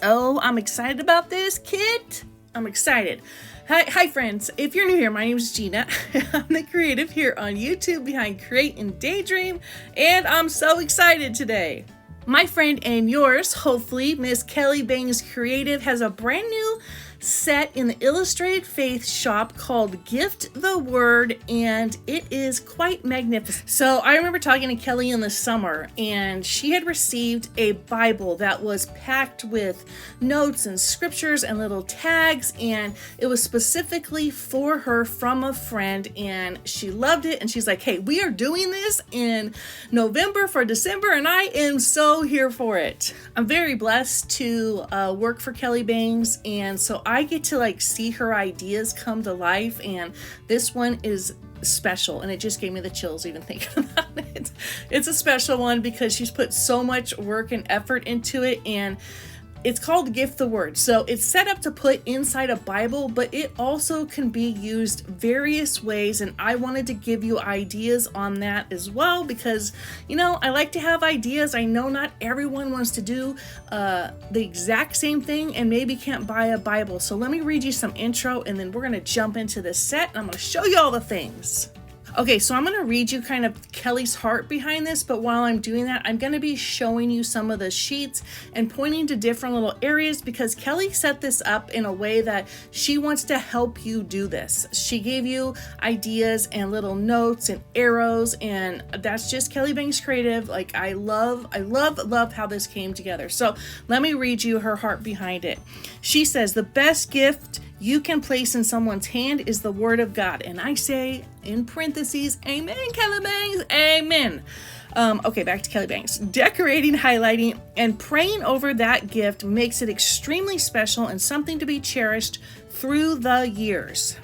Oh, I'm excited about this, kit. I'm excited. Hi friends. If you're new here, my name is Gena. I'm the creative here on YouTube behind Create and Daydream, and I'm so excited today. My friend and yours, hopefully, Miss Kelly Bangs Creative has a brand new set in the Illustrated Faith shop called Gift the Word, and it is quite magnificent. So I remember talking to Kelly in the summer, and she had received a Bible that was packed with notes and scriptures and little tags, and it was specifically for her from a friend, and she loved it. And she's like, hey, we are doing this in November for December, and I am so here for it. I'm very blessed to work for Kelly Bangs, and so I get to see her ideas come to life, and this one is special, and it just gave me the chills even thinking about it. It's a special one because she's put so much work and effort into it, and it's called Gift the Word. So it's set up to put inside a Bible, but it also can be used various ways, and I wanted to give you ideas on that as well because, I like to have ideas. I know not everyone wants to do the exact same thing and maybe can't buy a Bible. So let me read you some intro, and then we're going to jump into this set, and I'm going to show you all the things. Okay, so I'm going to read you kind of Kelly's heart behind this, but while I'm doing that, I'm going to be showing you some of the sheets and pointing to different little areas because Kelly set this up in a way that she wants to help you do this. She gave you ideas and little notes and arrows, and that's just Kelly Bangs Creative. I love how this came together. So let me read you her heart behind it. She says, the best gift you can place in someone's hand is the Word of God. And I say, in parentheses, amen, Kelly Bangs, amen. Okay, back to Kelly Bangs. Decorating, highlighting, and praying over that gift makes it extremely special and something to be cherished through the years.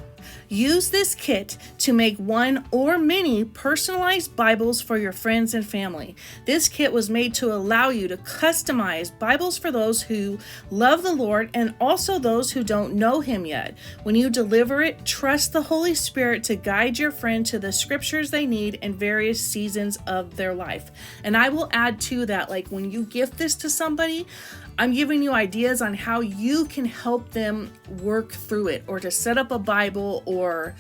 Use this kit to make one or many personalized Bibles for your friends and family. This kit was made to allow you to customize Bibles for those who love the Lord and also those who don't know Him yet. When you deliver it, trust the Holy Spirit to guide your friend to the scriptures they need in various seasons of their life. And I will add to that, when you gift this to somebody, I'm giving you ideas on how you can help them work through it, or to set up a Bible, or,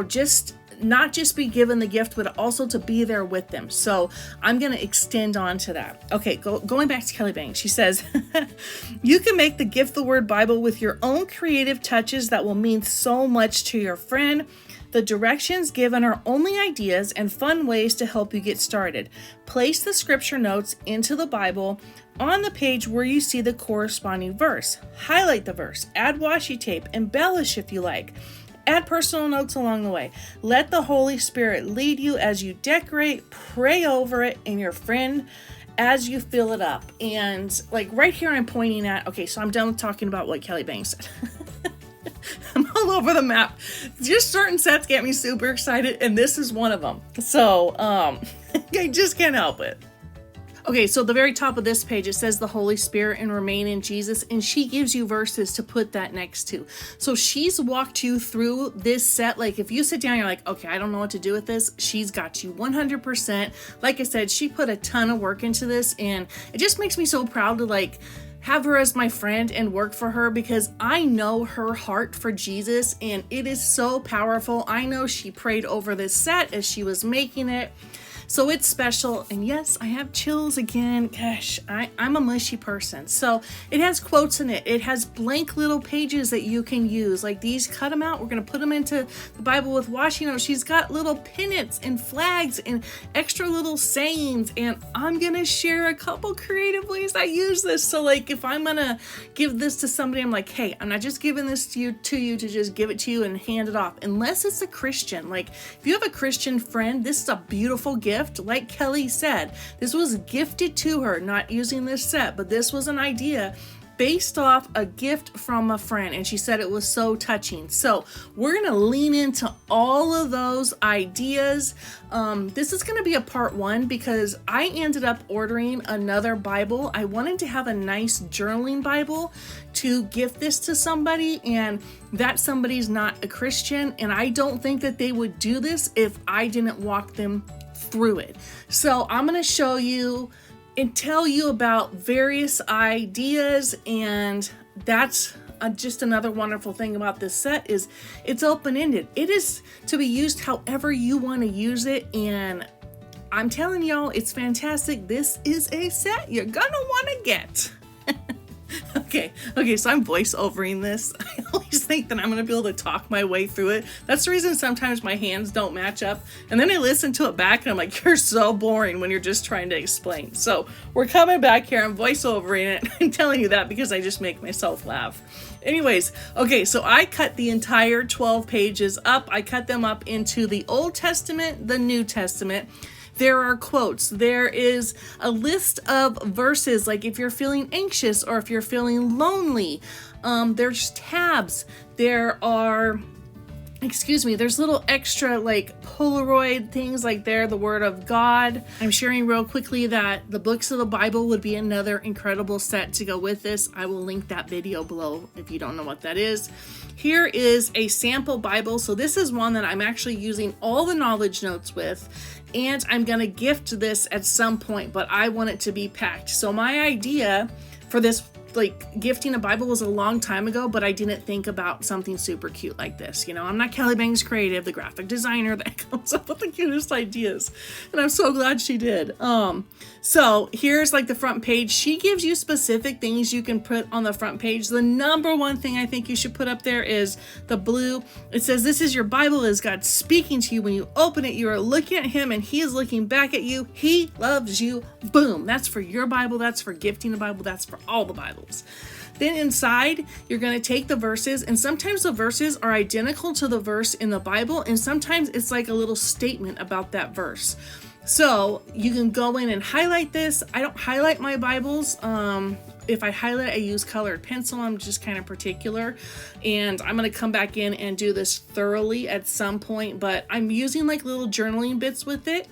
just not just be given the gift, but also to be there with them. So I'm going to extend on to that. Okay, going back to Kelly Bangs, she says, you can make the Gift the Word Bible with your own creative touches that will mean so much to your friend. The directions given are only ideas and fun ways to help you get started. Place the scripture notes into the Bible on the page where you see the corresponding verse. Highlight the verse, add washi tape, embellish if you like. Add personal notes along the way. Let the Holy Spirit lead you as you decorate, pray over it, and your friend as you fill it up. And right here I'm pointing at, okay, so I'm done talking about what Kelly Bangs said. I'm all over the map. Just certain sets get me super excited, and this is one of them. So, I just can't help it. Okay, so the very top of this page, it says the Holy Spirit and remain in Jesus, and she gives you verses to put that next to. So she's walked you through this set. If you sit down, you're like, okay, I don't know what to do with this. She's got you 100%. Like I said, she put a ton of work into this, and it just makes me so proud to have her as my friend and work for her because I know her heart for Jesus, and it is so powerful. I know she prayed over this set as she was making it. So it's special, and yes, I have chills again. Gosh, I'm a mushy person. So it has quotes in it. It has blank little pages that you can use. These, cut them out. We're going to put them into the Bible with washi notes. She's got little pennants and flags and extra little sayings, and I'm going to share a couple creative ways I use this. So if I'm going to give this to somebody, I'm like, hey, I'm not just giving this to you to just give it to you and hand it off. Unless it's a Christian. If you have a Christian friend, this is a beautiful gift. Like Kelly said, this was gifted to her, not using this set, but this was an idea based off a gift from a friend, and she said it was so touching. So we're going to lean into all of those ideas. This is going to be a part 1 because I ended up ordering another Bible. I wanted to have a nice journaling Bible to gift this to somebody, and that somebody's not a Christian, and I don't think that they would do this if I didn't walk them through it. So I'm going to show you and tell you about various ideas. And that's just another wonderful thing about this set is it's open-ended. It is to be used however you want to use it, and I'm telling y'all, it's fantastic. This is a set you're gonna want to get. Okay, so I'm voice-overing this. I always think that I'm gonna be able to talk my way through it. That's the reason sometimes my hands don't match up. And then I listen to it back and I'm like, you're so boring when you're just trying to explain. So we're coming back here, I'm voice-overing it. I'm telling you that because I just make myself laugh. Anyways, okay, so I cut the entire 12 pages up. I cut them up into the Old Testament, the New Testament. There are quotes. There is a list of verses, like if you're feeling anxious or if you're feeling lonely. There's tabs. There's little extra like Polaroid things like there, the Word of God. I'm sharing real quickly that the books of the Bible would be another incredible set to go with this. I will link that video below if you don't know what that is. Here is a sample Bible. So this is one that I'm actually using all the knowledge notes with, and I'm gonna gift this at some point, but I want it to be packed. So my idea for this like gifting a Bible was a long time ago, but I didn't think about something super cute like this. You know, I'm not Kelly Bangs Creative, the graphic designer that comes up with the cutest ideas, and I'm so glad she did. So here's like the front page. She gives you specific things you can put on the front page. The number one thing I think you should put up there is the blue. It says, this is your Bible, is God speaking to you. When you open it, you are looking at him and he is looking back at you. He loves you. Boom. That's for your Bible. That's for gifting the Bible. That's for all the Bibles. Then inside, you're going to take the verses, and sometimes the verses are identical to the verse in the Bible, and sometimes it's like a little statement about that verse. So you can go in and highlight this. I don't highlight my Bibles. If I highlight, I use colored pencil. I'm just kind of particular, and I'm going to come back in and do this thoroughly at some point, but I'm using like little journaling bits with it.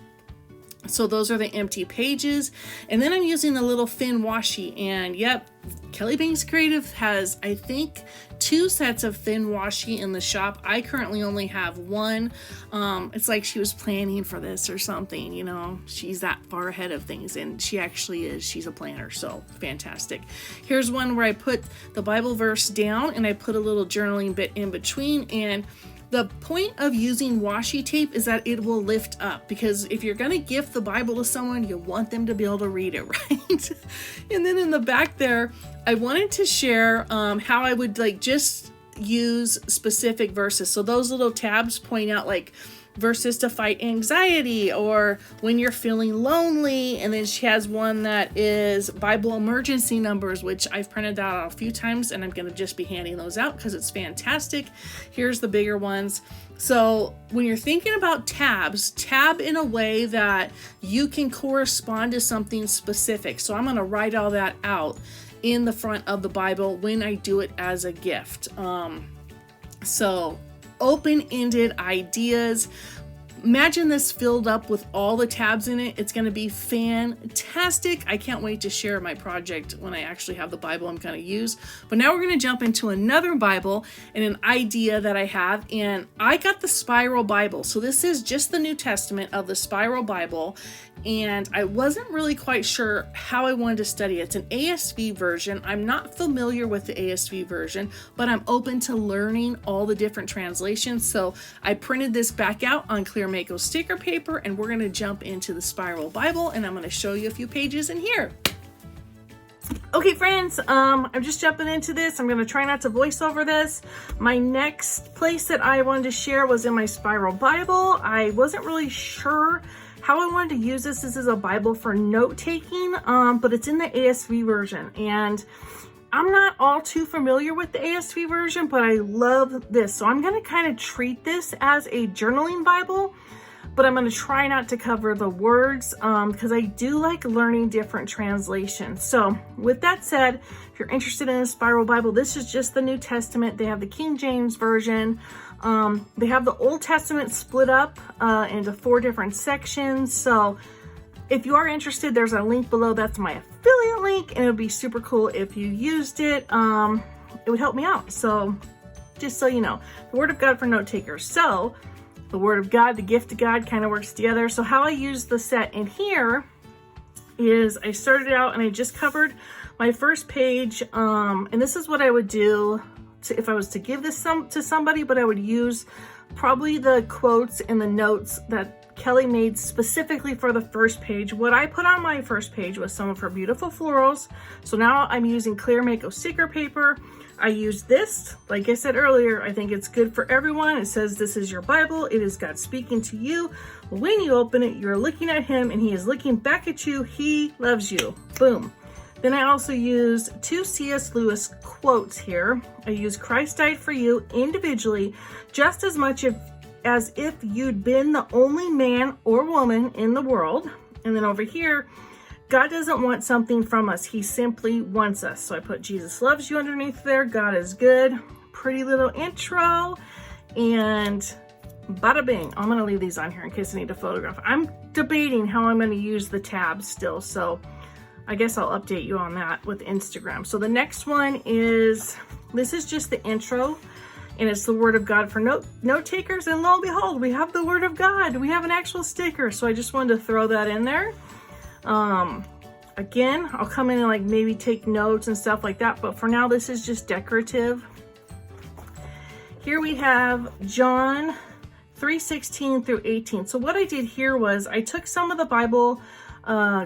So those are the empty pages. And then I'm using the little thin washi. And yep, Kelly Bangs Creative has, I think, 2 sets of thin washi in the shop. I currently only have one. It's like she was planning for this or something, you know. She's that far ahead of things, and she actually is. She's a planner, so fantastic. Here's one where I put the Bible verse down and I put a little journaling bit in between, and the point of using washi tape is that it will lift up, because if you're going to gift the Bible to someone, you want them to be able to read it, right? And then in the back there, I wanted to share how I would like just use specific verses. So those little tabs point out like verses to fight anxiety or when you're feeling lonely. And then she has one that is Bible emergency numbers, which I've printed out a few times, and I'm going to just be handing those out because it's fantastic. Here's the bigger ones. So when you're thinking about tabs, tab in a way that you can correspond to something specific. So I'm going to write all that out in the front of the Bible when I do it as a gift. So open-ended ideas. Imagine this filled up with all the tabs in it. It's going to be fantastic. I can't wait to share my project when I actually have the Bible I'm going to use. But now we're going to jump into another Bible and an idea that I have. And I got the Spiral Bible. So this is just the New Testament of the Spiral Bible. And I wasn't really quite sure how I wanted to study it. It's an ASV version. I'm not familiar with the ASV version, but I'm open to learning all the different translations. So I printed this back out on Clear Mako sticker paper, and we're going to jump into the Spiral Bible, and I'm going to show you a few pages in here. Okay, friends, I'm just jumping into this. I'm going to try not to voice over this. My next place that I wanted to share was in my Spiral Bible. I wasn't really sure how I wanted to use this. This is a Bible for note-taking, but it's in the ASV version, and I'm not all too familiar with the ASV version, but I love this. So I'm going to kind of treat this as a journaling Bible, but I'm going to try not to cover the words because I do like learning different translations. So with that said, if you're interested in a Spiral Bible, this is just the New Testament. They have the King James version. They have the Old Testament split up into 4 different sections. So if you are interested, there's a link below. That's my affiliate link, and it would be super cool if you used it. It would help me out. So just so you know, the Word of God for note takers. So the Word of God, the gift of God kind of works together. So how I use the set in here is I started out and I just covered my first page, and this is what I would do if I was to give this to somebody, but I would use probably the quotes and the notes that Kelly made specifically for the first page. What I put on my first page was some of her beautiful florals. So now I'm using clear Mako sticker paper. I use this, like I said earlier, I think it's good for everyone. It says this is your Bible. It is God speaking to you. When you open it, you're looking at him and he is looking back at you. He loves you. Boom. Then I also use 2 C.S. Lewis quotes here. I use Christ died for you individually just as much as if you'd been the only man or woman in the world. And then over here, God doesn't want something from us. He simply wants us. So I put Jesus loves you underneath there. God is good. Pretty little intro. And bada bing. I'm going to leave these on here in case I need to photograph. I'm debating how I'm going to use the tabs still. So I guess I'll update you on that with Instagram. So the next one is, this is just the intro. And it's the Word of God for note takers. And lo and behold, we have the Word of God. We have an actual sticker. So I just wanted to throw that in there. Again, I'll come in and like maybe take notes and stuff like that. But for now, this is just decorative. Here we have John 3:16 through 18. So what I did here was I took some of the Bible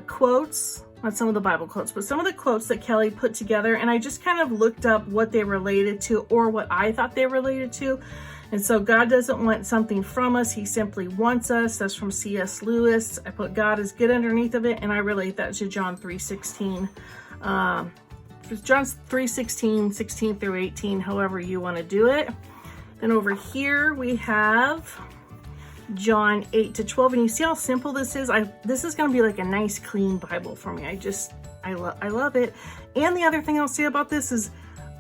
quotes, not some of the Bible quotes, but some of the quotes that Kelly put together, and I just kind of looked up what they related to or what I thought they related to. And so God doesn't want something from us. He simply wants us. That's from C.S. Lewis. I put God is good underneath of it, and I relate that to John 3:16. John 3:16, 16 through 18, however you want to do it. Then over here we have John 8-12, and you see how simple this is. This is going to be like a nice clean Bible for me. I love it. And the other thing I'll say about this is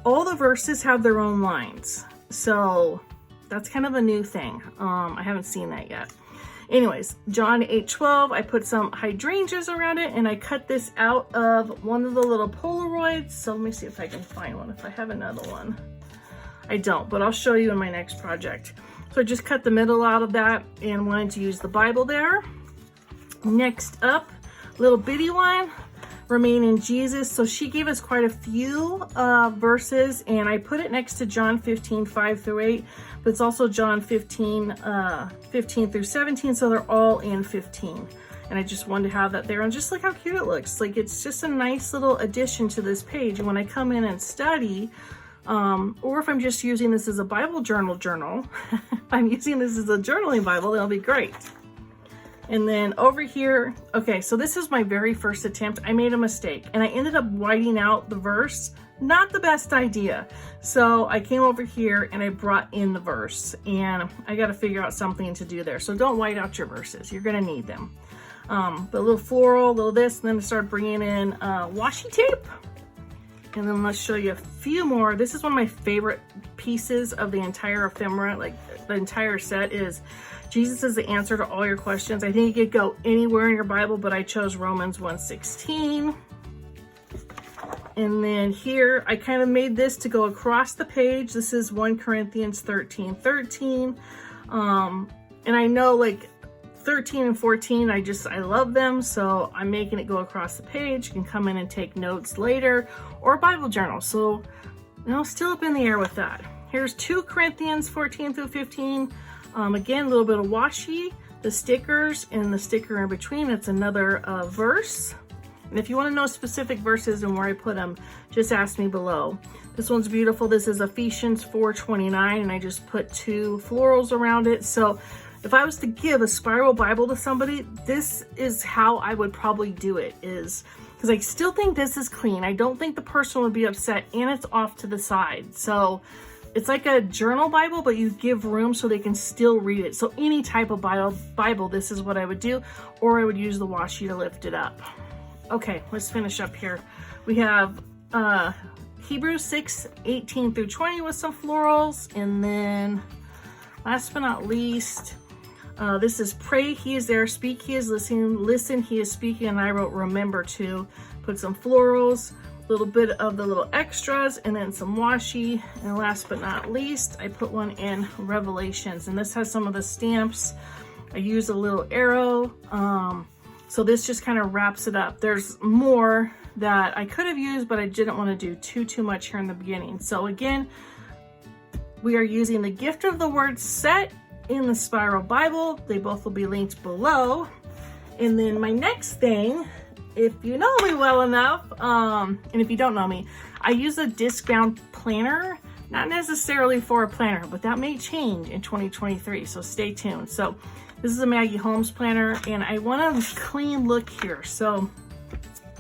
all the verses have their own lines. So that's kind of a new thing. I haven't seen that yet. Anyways, John 8:12, I put some hydrangeas around it, and I cut this out of one of the little Polaroids. So let me see if I can find one, if I have another one. I don't, but I'll show you in my next project. So I just cut the middle out of that and wanted to use the Bible there. Next up, little bitty one, Remain in Jesus. So she gave us quite a few verses, and I put it next to John 15, 5 through 8, but it's also John 15, 15 through 17, so they're all in 15. And I just wanted to have that there, and just look how cute it looks. Like, it's just a nice little addition to this page. And when I come in and study, or if I'm just using this as a Bible journal, if I'm using this as a journaling Bible, that'll be great. And then over here, okay, so this is my very first attempt. I made a mistake and I ended up whiting out the verse. Not the best idea. So I came over here and I brought in the verse, and I got to figure out something to do there. So don't white out your verses. You're going to need them. But a little floral, a little this, and then I started bringing in washi tape. And then let's show you a few more. This is one of my favorite pieces of the entire ephemera, like the entire set, is Jesus is the answer to all your questions. I think you could go anywhere in your Bible, but I chose Romans 1:16. And then here, I kind of made this to go across the page. This is 1 Corinthians 13:13. And I know, like, 13 and 14, I love them, so I'm making it go across the page. You can come in and take notes later, or Bible journal. So, you know, still up in the air with that. Here's 2 Corinthians 14 through 15. Again, a little bit of washi, the stickers, and the sticker in between. It's another verse. And if you want to know specific verses and where I put them, just ask me below. This one's beautiful. This is Ephesians 4:29, and I just put 2 florals around it. So if I was to give a spiral Bible to somebody, this is how I would probably do it, is because I still think this is clean. I don't think the person would be upset, and it's off to the side. So it's like a journal Bible, but you give room so they can still read it. So any type of Bible, this is what I would do, or I would use the washi to lift it up. Okay, let's finish up here. We have Hebrews 6:18 through 20 with some florals, and then last but not least, this is pray, he is there, speak, he is listening, listen, he is speaking, and I wrote remember to. Put some florals, a little bit of the little extras, and then some washi. And last but not least, I put one in Revelations, and this has some of the stamps. I use a little arrow. So this just kind of wraps it up. There's more that I could have used, but I didn't want to do too much here in the beginning. So again, we are using the Gift of the Word set in the Spiral Bible. They both will be linked below. And then my next thing, if you know me well enough, and if you don't know me, I use a disc bound planner, not necessarily for a planner, but that may change in 2023, so stay tuned. So this is a Maggie Holmes planner, and I want a clean look here. So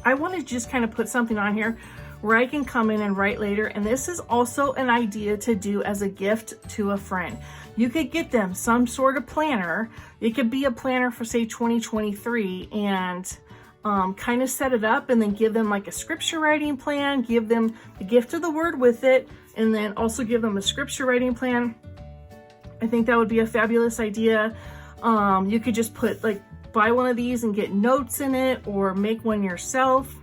I want to just kind of put something on here where I can come in and write later. And this is also an idea to do as a gift to a friend. You could get them some sort of planner. It could be a planner for say 2023, and kind of set it up and then give them like a scripture writing plan, give them the gift of the word with it, and then also give them a scripture writing plan. I think that would be a fabulous idea. You could just put like, buy one of these and get notes in it, or make one yourself.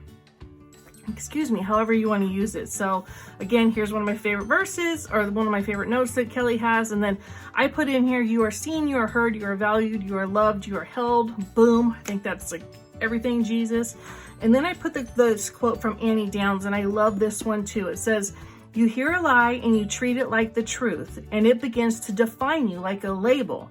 Excuse me, however you want to use it. So again, here's one of my favorite verses, or one of my favorite notes that Kelly has. And then I put in here, you are seen, you are heard, you are valued, you are loved, you are held. Boom. I think that's like everything Jesus. And then I put this quote from Annie Downs, and I love this one too. It says, you hear a lie and you treat it like the truth, and it begins to define you like a label.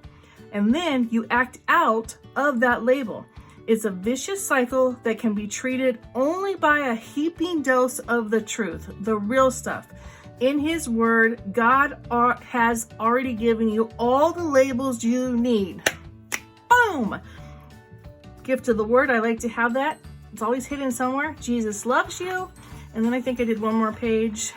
And then you act out of that label. It's a vicious cycle that can be treated only by a heaping dose of the truth, the real stuff. In His Word, God has already given you all the labels you need. Boom! Gift of the Word, I like to have that. It's always hidden somewhere. Jesus loves you. And then I think I did one more page.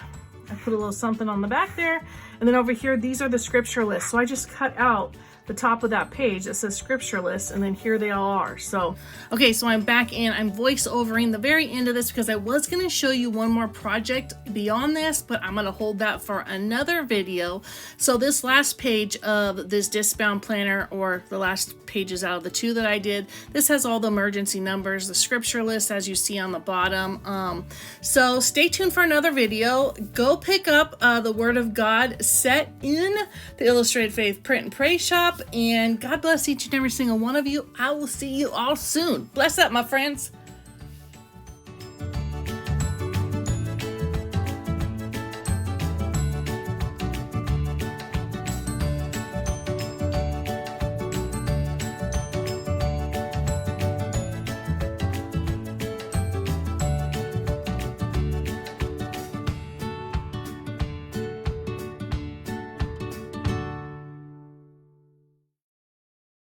I put a little something on the back there. And then over here, these are the scripture lists. So I just cut out the top of that page that says scripture list, and then here they all are. So okay, so I'm back in. I'm voice overing the very end of this because I was going to show you one more project beyond this, but I'm going to hold that for another video. So this last page of this disc bound planner, or the last pages out of the two that I did, this has all the emergency numbers, the scripture list as you see on the bottom. So stay tuned for another video. Go pick up the Word of God set in the Illustrated Faith Print and Pray shop. And God bless each and every single one of you. I will see you all soon. Bless up, my friends.